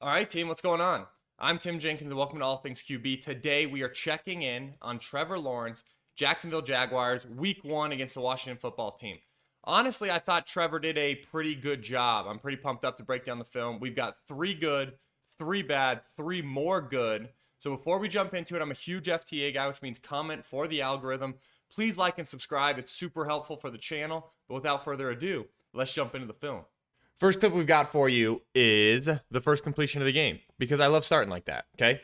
All right, team, what's going on? I'm Tim Jenkins, and welcome to All Things QB. Today, we are checking in on Trevor Lawrence, Jacksonville Jaguars, Week 1 against the Washington football team. Honestly, I thought Trevor did a pretty good job. I'm pretty pumped up to break down the film. We've got 3 good, 3 bad, 3 more good. So before we jump into it, I'm a huge FTA guy, which means comment for the algorithm. Please like and subscribe. It's super helpful for the channel. But without further ado, let's jump into the film. First clip we've got for you is the first completion of the game, because I love starting like that, okay?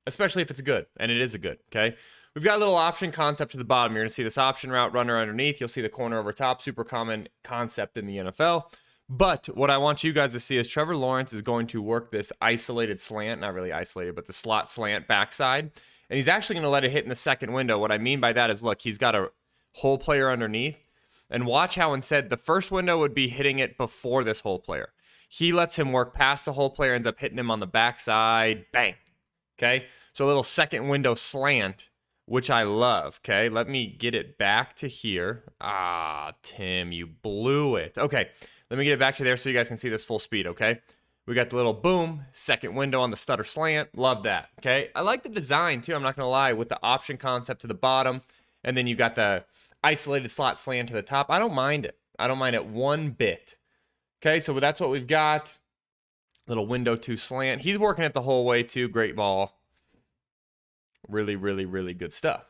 Especially if it's good, and it is a good, okay? We've got a little option concept to the bottom. You're going to see this option route runner underneath. You'll see the corner over top, super common concept in the NFL. But what I want you guys to see is Trevor Lawrence is going to work this isolated slant, not really isolated, but the slot slant backside. And he's actually going to let it hit in the second window. What I mean by that is, look, he's got a hole player underneath. And watch how instead the first window would be hitting it before this hole player. He lets him work past the hole player, ends up hitting him on the backside. Bang. Okay. So a little second window slant, which I love. Okay. Let me get it back to here. Ah, Tim, you blew it. Okay. Let me get it back to there so you guys can see this full speed. Okay. We got the little boom, second window on the stutter slant. Love that. Okay. I like the design too. I'm not going to lie, with the option concept to the bottom. And then you got the isolated slot slant to the top. I don't mind it. I don't mind it one bit. Okay, so that's what we've got. Little window to slant. He's working it the whole way too. Great ball. Really, really, really good stuff.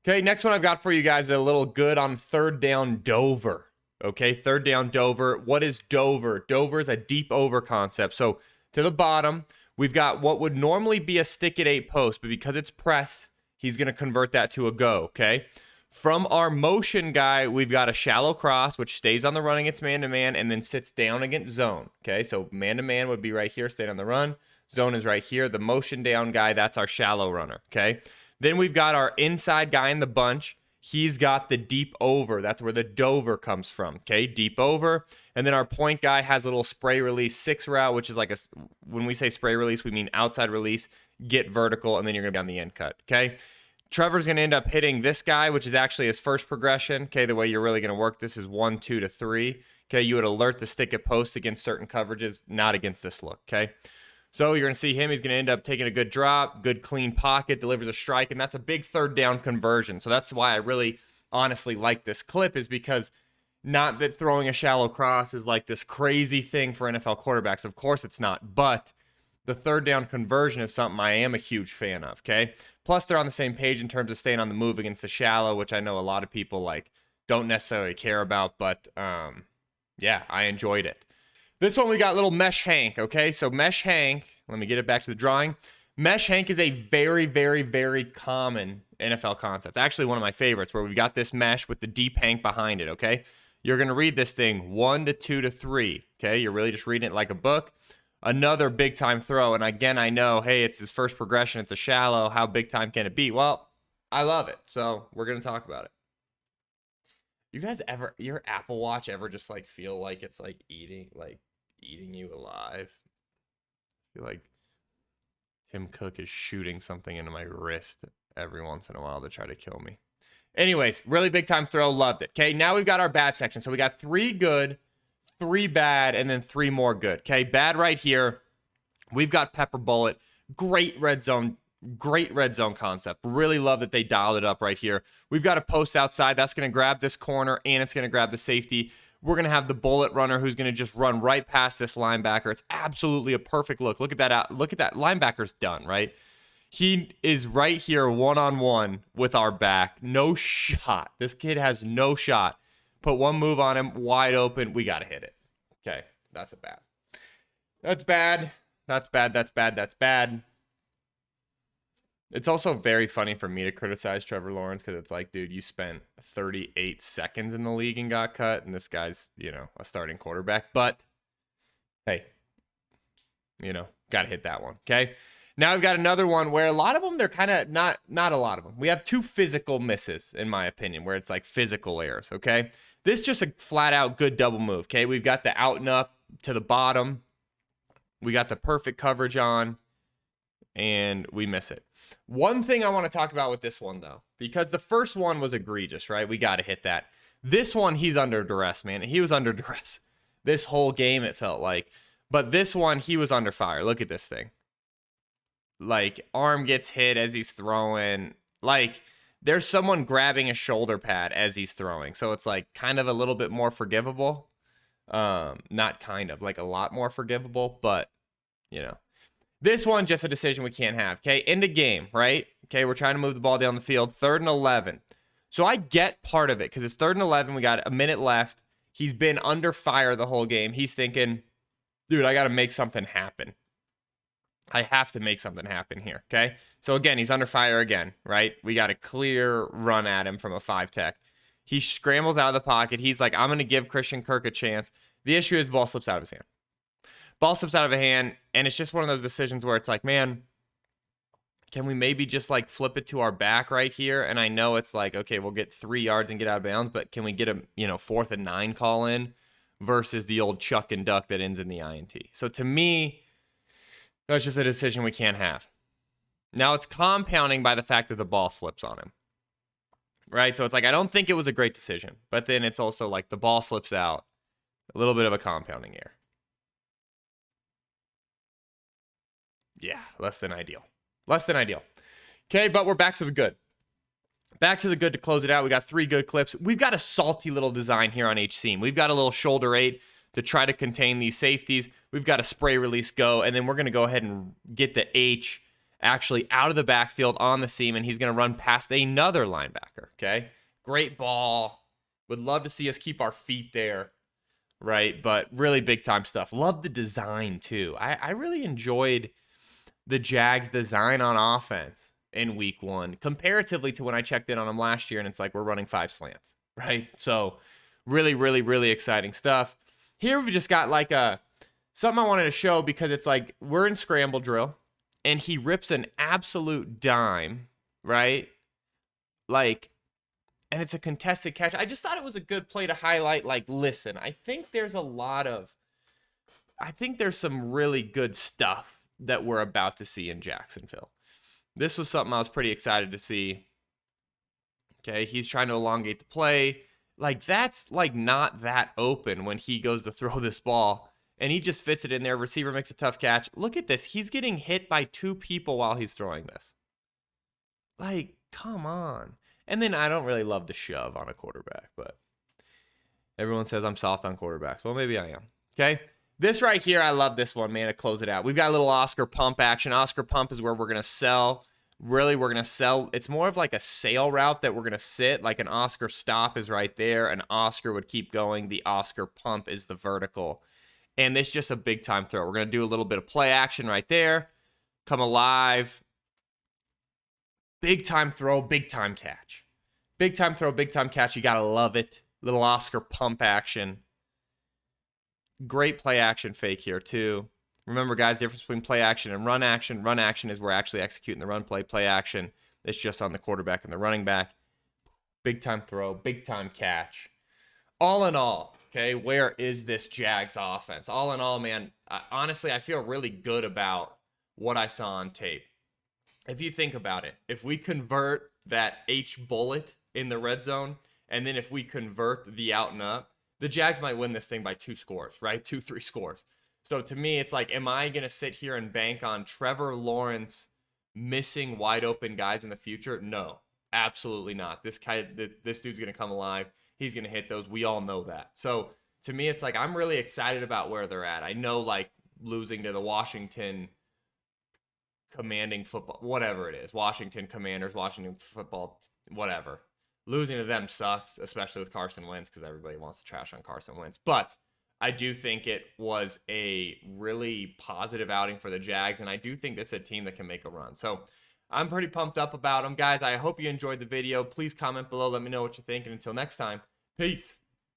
Okay, next one I've got for you guys is a little good on third down Dover. Okay, third down Dover. What is Dover? Dover is a deep over concept. So to the bottom, we've got what would normally be a stick at 8 post, but because it's press, he's going to convert that to a go, okay? From our motion guy, we've got a shallow cross, which stays on the run against man-to-man and then sits down against zone, okay? So man-to-man would be right here, staying on the run. Zone is right here. The motion down guy, that's our shallow runner, okay? Then we've got our inside guy in the bunch. He's got the deep over. That's where the Dover comes from, okay? Deep over. And then our point guy has a little spray release 6 route, which is like when we say spray release, we mean outside release, get vertical, and then you're going to be on the end cut, okay? Trevor's going to end up hitting this guy, which is actually his first progression. Okay, the way you're really going to work this is 1, 2 to 3. Okay, you would alert the stick at post against certain coverages, not against this look. Okay, so you're going to see him. He's going to end up taking a good drop, good clean pocket, delivers a strike, and that's a big third down conversion. So that's why I really honestly like this clip, is because not that throwing a shallow cross is like this crazy thing for NFL quarterbacks. Of course it's not, but the third down conversion is something I am a huge fan of, okay? Plus, they're on the same page in terms of staying on the move against the shallow, which I know a lot of people like don't necessarily care about, but yeah, I enjoyed it. This one we got little Mesh Hank, okay? So Mesh Hank, let me get it back to the drawing. Mesh Hank is a very, very, very common NFL concept. Actually, one of my favorites, where we've got this mesh with the deep Hank behind it, okay? You're going to read this thing 1 to 2 to 3, okay? You're really just reading it like a book. Another big time throw. And again, I know, hey, it's his first progression. It's a shallow. How big time can it be? Well, I love it. So we're going to talk about it. You guys ever, your Apple Watch ever just like feel like it's like eating you alive? I feel like Tim Cook is shooting something into my wrist every once in a while to try to kill me. Anyways, really big time throw. Loved it. Okay, now we've got our bad section. So we got 3 good, 3 bad, and then 3 more good. Okay, bad right here. We've got Pepper Bullet. Great red zone concept. Really love that they dialed it up right here. We've got a post outside. That's going to grab this corner, and it's going to grab the safety. We're going to have the bullet runner who's going to just run right past this linebacker. It's absolutely a perfect look. Look at that. Look at that. Linebacker's done, right? He is right here one-on-one with our back. No shot. This kid has no shot. Put one move on him, wide open. We got to hit it. Okay, that's a bad. That's bad. That's bad. That's bad. That's bad. It's also very funny for me to criticize Trevor Lawrence, because it's like, dude, you spent 38 seconds in the league and got cut, and this guy's, a starting quarterback. But, hey, got to hit that one, okay? Now we've got another one where a lot of them, they're kind of not a lot of them. We have 2 physical misses, in my opinion, where it's like physical errors, okay? This just a flat out good double move, okay? We've got the out and up to the bottom. We got the perfect coverage on, and we miss it. One thing I want to talk about with this one, though, because the first one was egregious, right? We got to hit that. This one, he's under duress, man. He was under duress this whole game, it felt like. But this one, he was under fire. Look at this thing. Like, arm gets hit as he's throwing. Like, there's someone grabbing a shoulder pad as he's throwing. So it's like kind of a little bit more forgivable. Not kind of, like a lot more forgivable, but you know. This one, just a decision we can't have. Okay, end of game, right? Okay, we're trying to move the ball down the field. 3rd and 11. So I get part of it because it's 3rd and 11. We got a minute left. He's been under fire the whole game. He's thinking, dude, I got to make something happen. I have to make something happen here, okay? So again, he's under fire again, right? We got a clear run at him from a 5-tech. He scrambles out of the pocket. He's like, I'm going to give Christian Kirk a chance. The issue is ball slips out of his hand. Ball slips out of a hand, and it's just one of those decisions where it's like, man, can we maybe just like flip it to our back right here? And I know it's like, okay, we'll get 3 yards and get out of bounds, but can we get a 4th and 9 call in versus the old chuck and duck that ends in the INT? So to me, that's just a decision we can't have. Now it's compounding by the fact that the ball slips on him, right? So it's like, I don't think it was a great decision, but then it's also like the ball slips out, a little bit of a compounding error. Yeah, less than ideal. Less than ideal. Okay, but we're back to the good. Back to the good to close it out. We got 3 good clips. We've got a salty little design here on each seam. We've got a little shoulder 8 to try to contain these safeties. We've got a spray release go, and then we're going to go ahead and get the H actually out of the backfield on the seam, and he's going to run past another linebacker, okay? Great ball. Would love to see us keep our feet there, right? But really big-time stuff. Love the design, too. I really enjoyed the Jags' design on offense in week 1, comparatively to when I checked in on them last year, and it's like we're running 5 slants, right? So really, really, really exciting stuff. Here we've just got like something I wanted to show because it's like we're in scramble drill and he rips an absolute dime, right? Like, and it's a contested catch. I just thought it was a good play to highlight. Like, listen, I think there's some really good stuff that we're about to see in Jacksonville. This was something I was pretty excited to see. Okay, he's trying to elongate the play. Like, that's like not that open when he goes to throw this ball and he just fits it in there. Receiver makes a tough catch. Look at this. He's getting hit by 2 people while he's throwing this. Like, come on. And then I don't really love the shove on a quarterback, but everyone says I'm soft on quarterbacks. Well, maybe I am. Okay. This right here, I love this one, man, to close it out. We've got a little Oscar pump action. Oscar pump is where we're going to sell. Really, we're going to sell. It's more of like a sail route that we're going to sit. Like an Oscar stop is right there. An Oscar would keep going. The Oscar pump is the vertical. And it's just a big-time throw. We're going to do a little bit of play action right there. Come alive. Big-time throw, big-time catch. Big-time throw, big-time catch. You got to love it. Little Oscar pump action. Great play action fake here, too. Remember, guys, the difference between play action and run action. Run action is we're actually executing the run play. Play action is just on the quarterback and the running back. Big-time throw, big-time catch. All in all, okay, where is this Jags offense? All in all, man, honestly, I feel really good about what I saw on tape. If you think about it, if we convert that H bullet in the red zone, and then if we convert the out and up, the Jags might win this thing by 2 scores, right? 2-3 scores. So to me, it's like, am I going to sit here and bank on Trevor Lawrence missing wide open guys in the future? No, absolutely not. This dude's going to come alive. He's going to hit those. We all know that. So to me, it's like, I'm really excited about where they're at. I know, like, losing to the Washington commanding football, whatever it is, Washington Commanders, Washington football, whatever. Losing to them sucks, especially with Carson Wentz, because everybody wants to trash on Carson Wentz. But I do think it was a really positive outing for the Jags, and I do think this is a team that can make a run. So I'm pretty pumped up about them, guys. I hope you enjoyed the video. Please comment below. Let me know what you think, and until next time, peace.